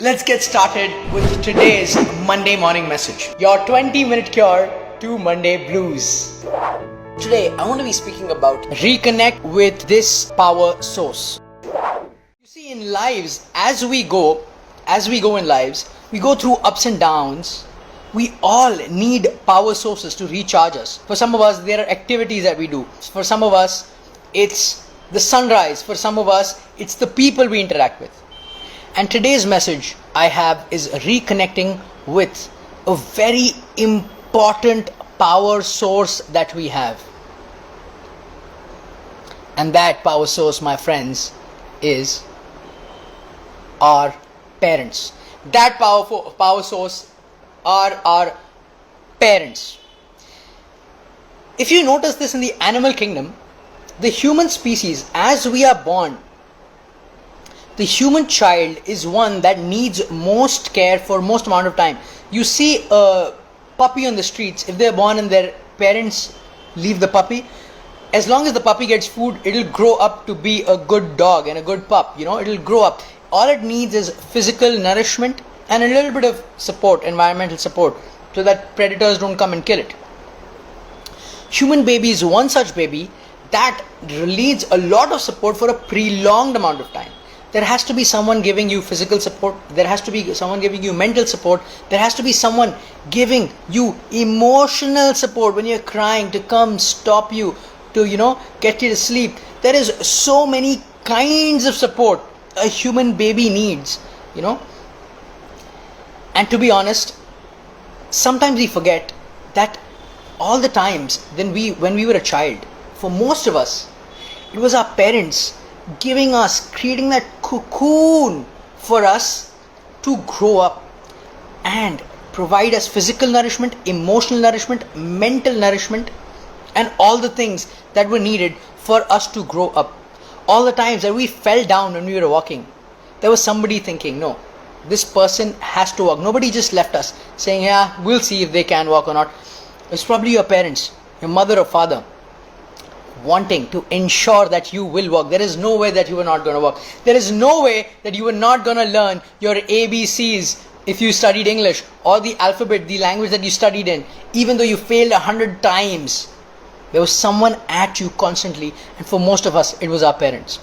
Let's get started with today's Monday morning message. Your 20-minute cure to Monday blues. Today, I want to be speaking about reconnect with this power source. You see, in lives, as we go in lives, we go through ups and downs. We all need power sources to recharge us. For some of us, there are activities that we do. For some of us, it's the sunrise. For some of us, it's the people we interact with. And today's message I have is reconnecting with a very important power source that we have. And that power source, my friends, is our parents. That power source are our parents. If you notice this in the animal kingdom, the human species, as we are born, the human child is one that needs most care for most amount of time. You see a puppy on the streets, if they're born and their parents leave the puppy, as long as the puppy gets food, it'll grow up to be a good dog and a good pup. It'll grow up. All it needs is physical nourishment and a little bit of support, environmental support, so that predators don't come and kill it. Human baby is one such baby that needs a lot of support for a prolonged amount of time. There has to be someone giving you physical support. There has to be someone giving you mental support. There has to be someone giving you emotional support when you're crying, to come stop you, to get you to sleep. There is so many kinds of support a human baby needs, And to be honest, sometimes we forget that all the times when we were a child, for most of us, it was our parents creating that cocoon for us to grow up and provide us physical nourishment, emotional nourishment, mental nourishment, and all the things that were needed for us to grow up. All the times that we fell down when we were walking, there was somebody thinking, no, this person has to walk. Nobody just left us saying, yeah, we'll see if they can walk or not. It's probably your parents, your mother or father, wanting to ensure that you will walk. There is no way that you are not going to walk. There is no way that you are not going to learn your ABCs if you studied English, or the alphabet, the language that you studied in, even though you failed 100 times. There was someone at you constantly, and for most of us, it was our parents.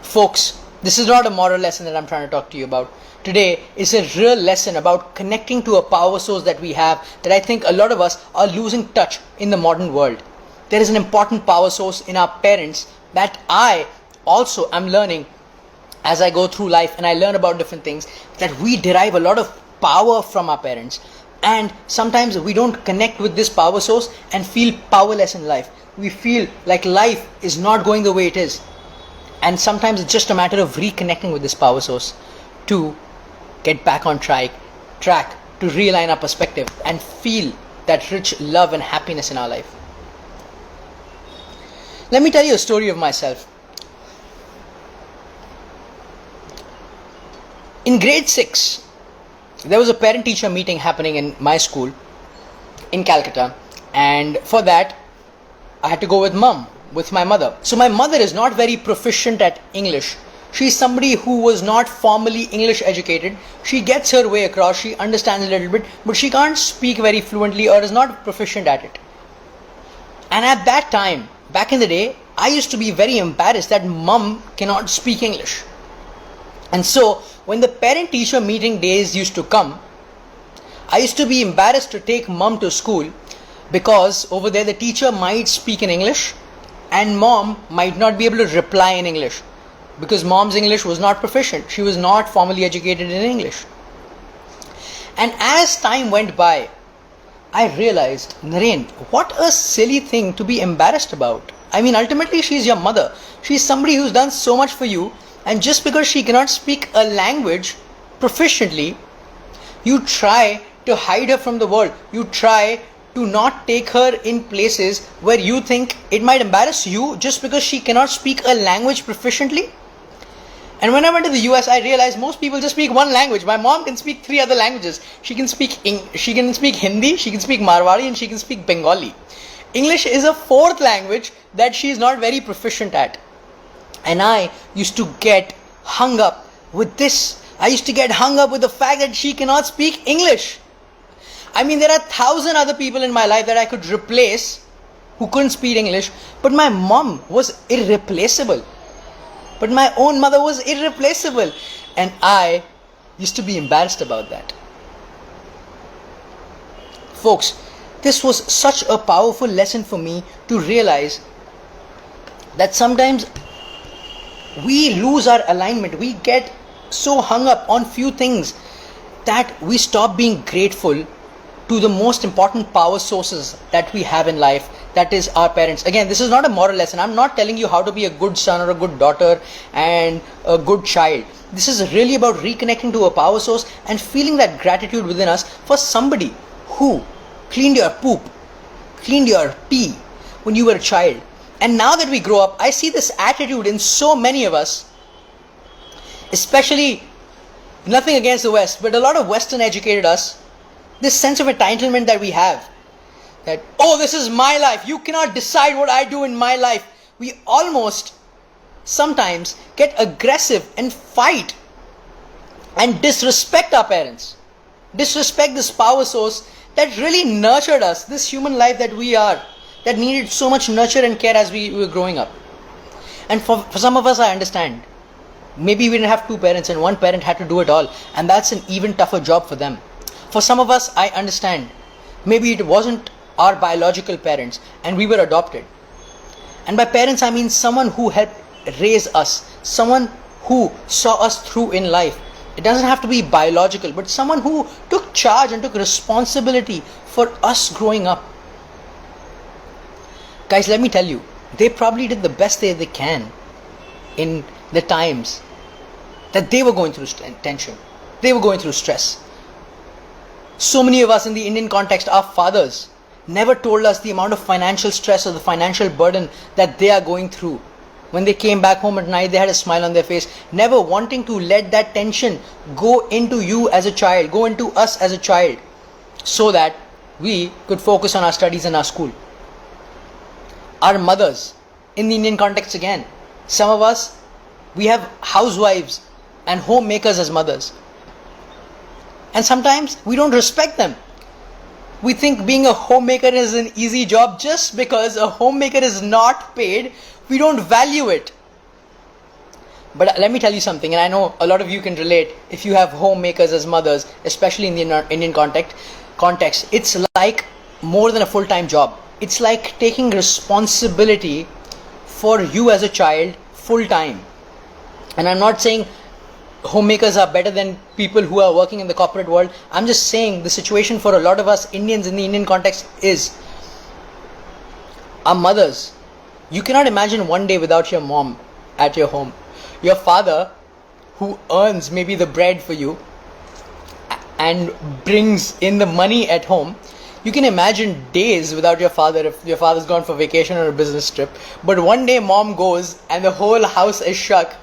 Folks, this is not a moral lesson that I'm trying to talk to you about. Today is a real lesson about connecting to a power source that we have, that I think a lot of us are losing touch in the modern world. There is an important power source in our parents that I also am learning as I go through life and I learn about different things, that we derive a lot of power from our parents. And sometimes we don't connect with this power source and feel powerless in life. We feel like life is not going the way it is. And sometimes it's just a matter of reconnecting with this power source to get back on track, to realign our perspective and feel that rich love and happiness in our life. Let me tell you a story of myself. In grade 6, there was a parent-teacher meeting happening in my school in Calcutta, and for that, I had to go with my mother. So my mother is not very proficient at English. She's somebody who was not formally English educated. She gets her way across, she understands a little bit, but she can't speak very fluently or is not proficient at it. And at that time, back in the day, I used to be very embarrassed that mom cannot speak English. And so, when the parent-teacher meeting days used to come, I used to be embarrassed to take mom to school, because over there the teacher might speak in English and mom might not be able to reply in English, because mom's English was not proficient. She was not formally educated in English. And as time went by, I realized, Naren, what a silly thing to be embarrassed about. I mean, ultimately she's your mother. She's somebody who's done so much for you, and just because she cannot speak a language proficiently, you try to hide her from the world. You try to not take her in places where you think it might embarrass you just because she cannot speak a language proficiently. And when I went to the US, I realized most people just speak one language. My mom can speak 3 other languages. She can speak Hindi, she can speak Marwari, and she can speak Bengali. English is a 4th language that she is not very proficient at. And I used to get hung up with this I used to get hung up with the fact that she cannot speak English. I mean, there are 1,000 other people in my life that I could replace who couldn't speak English, but my mom was irreplaceable. But my own mother was irreplaceable. And I used to be embarrassed about that. Folks, this was such a powerful lesson for me to realize that sometimes we lose our alignment. We get so hung up on few things that we stop being grateful to the most important power sources that we have in life, that is our parents. Again, this is not a moral lesson. I'm not telling you how to be a good son or a good daughter and a good child. This is really about reconnecting to a power source and feeling that gratitude within us for somebody who cleaned your poop, cleaned your pee when you were a child. And now that we grow up, I see this attitude in so many of us, especially, nothing against the West, but a lot of Western educated us, this sense of entitlement that we have, that, oh, this is my life, you cannot decide what I do in my life. We almost sometimes get aggressive and fight and disrespect our parents, disrespect this power source that really nurtured us, this human life that we are, that needed so much nurture and care as we were growing up. And for some of us, I understand, maybe we didn't have two parents and one parent had to do it all, and that's an even tougher job for them. For some of us, I understand, maybe it wasn't our biological parents and we were adopted. And by parents, I mean someone who helped raise us, someone who saw us through in life. It doesn't have to be biological, but someone who took charge and took responsibility for us growing up. Guys, let me tell you, they probably did the best they can in the times that they were going through tension, they were going through stress. So many of us in the Indian context, our fathers never told us the amount of financial stress or the financial burden that they are going through. When they came back home at night, they had a smile on their face, never wanting to let that tension go into you as a child, go into us as a child, so that we could focus on our studies and our school. Our mothers, in the Indian context again, some of us, we have housewives and homemakers as mothers. And sometimes we don't respect them. We think being a homemaker is an easy job. Just because a homemaker is not paid, we don't value it. But let me tell you something, and I know a lot of you can relate if you have homemakers as mothers, especially in the Indian context. It's like more than a full-time job. It's like taking responsibility for you as a child full-time. And I'm not saying homemakers are better than people who are working in the corporate world. I'm just saying the situation for a lot of us Indians in the Indian context is our mothers. You cannot imagine one day without your mom at your home. Your father, who earns maybe the bread for you and brings in the money at home. You can imagine days without your father if your father's gone for vacation or a business trip. But one day mom goes and the whole house is shook.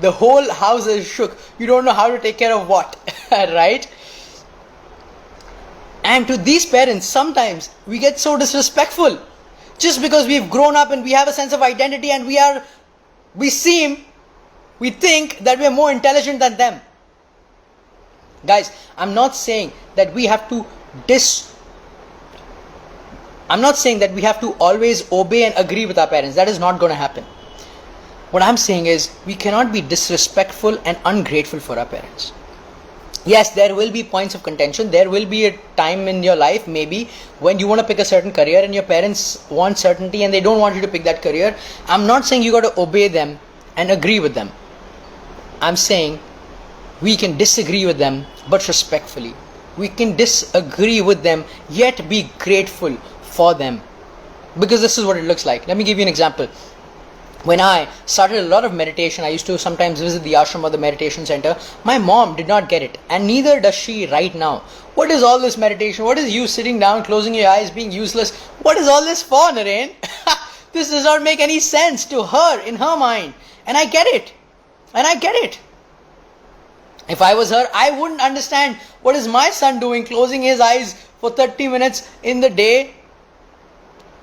The whole house is shook. You don't know how to take care of what, right? And to these parents, sometimes we get so disrespectful. Just because we've grown up and we have a sense of identity and we think that we are more intelligent than them. Guys, I'm not saying that we have to always obey and agree with our parents. That is not going to happen. What I'm saying is we cannot be disrespectful and ungrateful for our parents. Yes, there will be points of contention. There will be a time in your life maybe when you want to pick a certain career and your parents want certainty and they don't want you to pick that career. I'm not saying you got to obey them and agree with them. I'm saying we can disagree with them but respectfully. We can disagree with them yet be grateful for them. Because this is what it looks like. Let me give you an example. When I started a lot of meditation, I used to sometimes visit the ashram or the meditation center. My mom did not get it, and neither does she right now. What is all this meditation? What is you sitting down, closing your eyes, being useless? What is all this for, Naren? This does not make any sense to her, in her mind. And I get it. If I was her, I wouldn't understand what is my son doing, closing his eyes for 30 minutes in the day,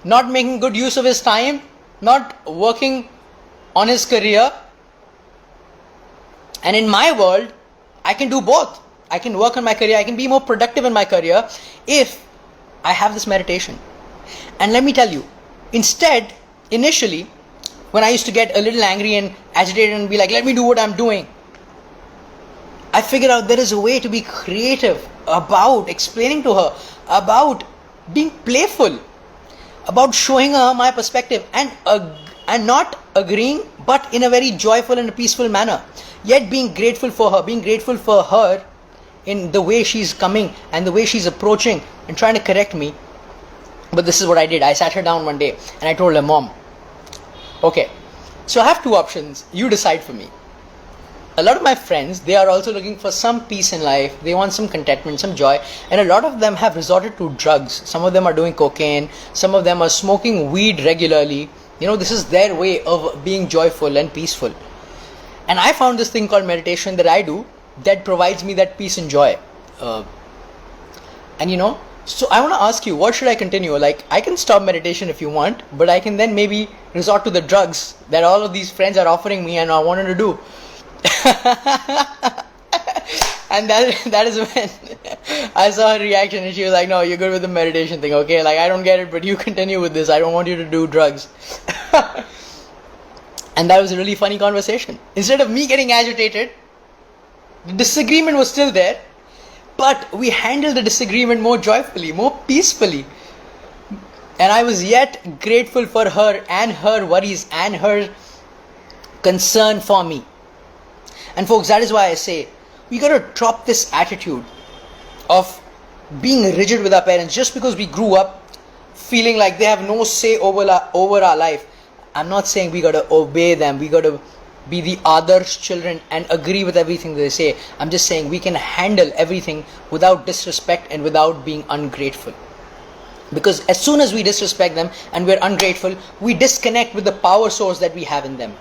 not making good use of his time, not working on his career. And in my world, I can do both. I can work on my career, I can be more productive in my career if I have this meditation. And let me tell you, instead, initially, when I used to get a little angry and agitated and be like, let me do what I'm doing, I figured out there is a way to be creative about explaining to her, about being playful, about showing her my perspective, and not agreeing, but in a very joyful and a peaceful manner. Yet being grateful for her in the way she's coming and the way she's approaching and trying to correct me. But this is what I did. I sat her down one day and I told her, Mom, okay, so I have two options. You decide for me. A lot of my friends, they are also looking for some peace in life. They want some contentment, some joy. And a lot of them have resorted to drugs. Some of them are doing cocaine. Some of them are smoking weed regularly. This is their way of being joyful and peaceful. And I found this thing called meditation that I do that provides me that peace and joy. So I want to ask you, what should I continue? Like, I can stop meditation if you want, but I can then maybe resort to the drugs that all of these friends are offering me and I wanted to do. And that is when I saw her reaction and she was like, no, you're good with the meditation thing, okay? Like, I don't get it, but you continue with this. I don't want you to do drugs. And that was a really funny conversation. Instead of me getting agitated, the disagreement was still there, but we handled the disagreement more joyfully, more peacefully. And I was yet grateful for her and her worries and her concern for me. And folks, that is why I say, we got to drop this attitude of being rigid with our parents just because we grew up feeling like they have no say over our life. I'm not saying we got to obey them, we got to be the others' children and agree with everything they say. I'm just saying we can handle everything without disrespect and without being ungrateful. Because as soon as we disrespect them and we're ungrateful, we disconnect with the power source that we have in them.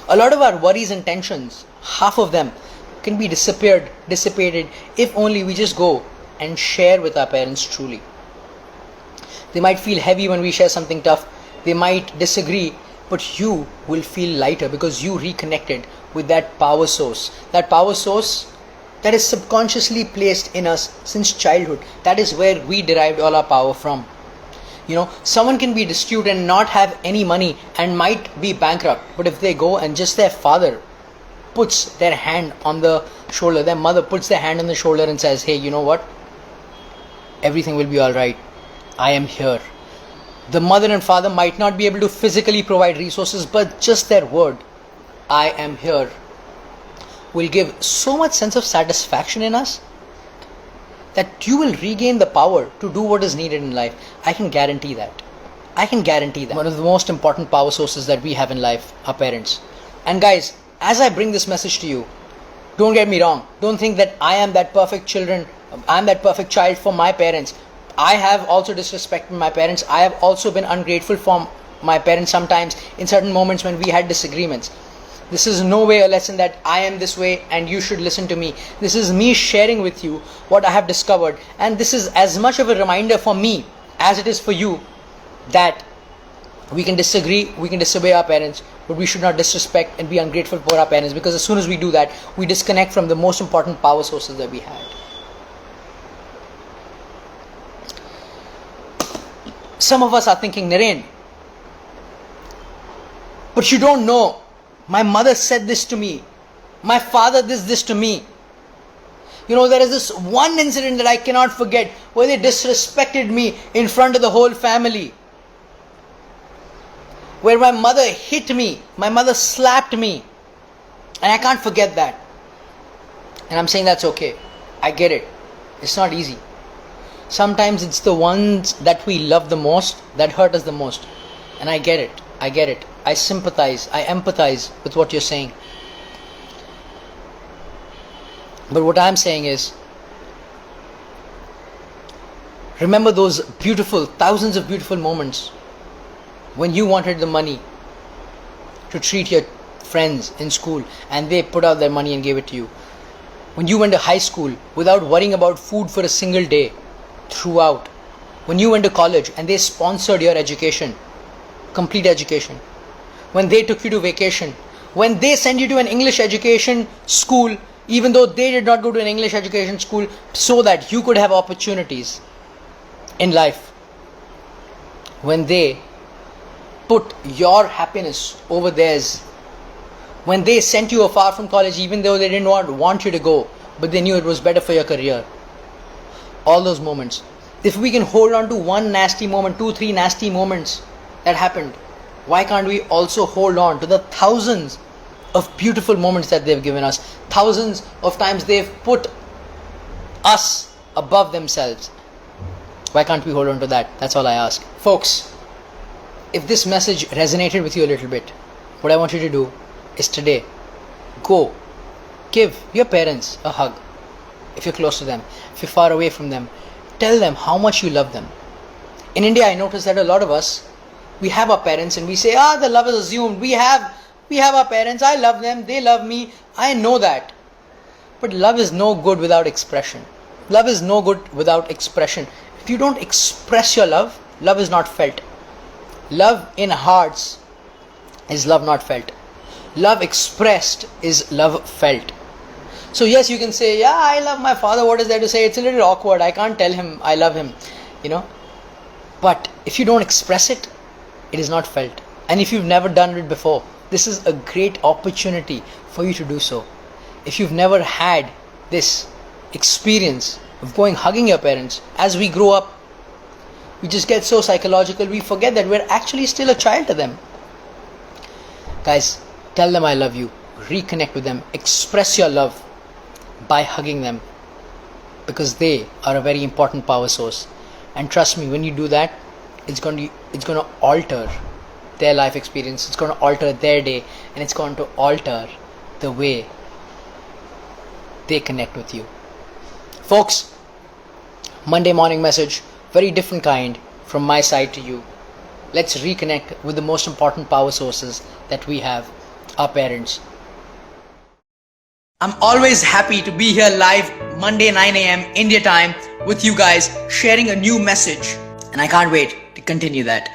A lot of our worries and tensions, half of them can be dissipated if only we just go and share with our parents truly. They might feel heavy when we share something tough. They might disagree, but you will feel lighter because you reconnected with that power source. That power source that is subconsciously placed in us since childhood. That is where we derived all our power from. Someone can be destitute and not have any money and might be bankrupt, but if they go and just their father puts their hand on the shoulder, their mother puts their hand on the shoulder and says, hey, you know what? Everything will be alright. I am here. The mother and father might not be able to physically provide resources, but just their word, I am here, will give so much sense of satisfaction in us that you will regain the power to do what is needed in life. I can guarantee that. One of the most important power sources that we have in life are parents. And guys, as I bring this message to you, don't get me wrong. Don't think that I am that perfect child for my parents. I have also disrespected my parents. I have also been ungrateful for my parents sometimes in certain moments when we had disagreements. This is no way a lesson that I am this way and you should listen to me. This is me sharing with you what I have discovered, and this is as much of a reminder for me as it is for you that we can disagree, we can disobey our parents, but we should not disrespect and be ungrateful for our parents, because as soon as we do that, we disconnect from the most important power sources that we had. Some of us are thinking, Naren, but you don't know. My mother said this to me. My father did this to me. There is this one incident that I cannot forget where they disrespected me in front of the whole family. Where my mother hit me, my mother slapped me. And I can't forget that. And I'm saying that's okay. I get it. It's not easy. Sometimes it's the ones that we love the most that hurt us the most. And I get it. I sympathize, I empathize with what you're saying. But what I'm saying is, remember those thousands of beautiful moments when you wanted the money to treat your friends in school and they put out their money and gave it to you. When you went to high school without worrying about food for a single day throughout. When you went to college and they sponsored your education, complete education. When they took you to vacation, when they sent you to an English education school even though they did not go to an English education school, so that you could have opportunities in life. When they put your happiness over theirs, when they sent you afar from college even though they didn't want you to go, but they knew it was better for your career. All those moments. If we can hold on to one nasty moment, 2-3 nasty moments that happened, why can't we also hold on to the thousands of beautiful moments that they've given us? Thousands of times they've put us above themselves. Why can't we hold on to that? That's all I ask. Folks, if this message resonated with you a little bit, what I want you to do is today, go, give your parents a hug. If you're close to them, if you're far away from them, tell them how much you love them. In India, I notice that a lot of us, we have our parents and we say, the love is assumed. We have our parents, I love them, they love me, I know that. But love is no good without expression. Love is no good without expression. If you don't express your love, love is not felt. Love in hearts is love not felt. Love expressed is love felt. So yes, you can say, I love my father, what is there to say? It's a little awkward, I can't tell him I love him, But if you don't express it, it is not felt. And if you've never done it before, this is a great opportunity for you to do so. If you've never had this experience of going hugging your parents, as we grow up, we just get so psychological, we forget that we're actually still a child to them. Guys, tell them I love you, reconnect with them, express your love by hugging them, because they are a very important power source. And trust me, when you do that, it's going to alter their life experience, it's going to alter their day, and it's going to alter the way they connect with you. Folks, Monday morning message, very different kind from my side to you. Let's reconnect with the most important power sources that we have, our parents. I'm always happy to be here live Monday 9 a.m. India time with you guys, sharing a new message, and I can't wait to continue that.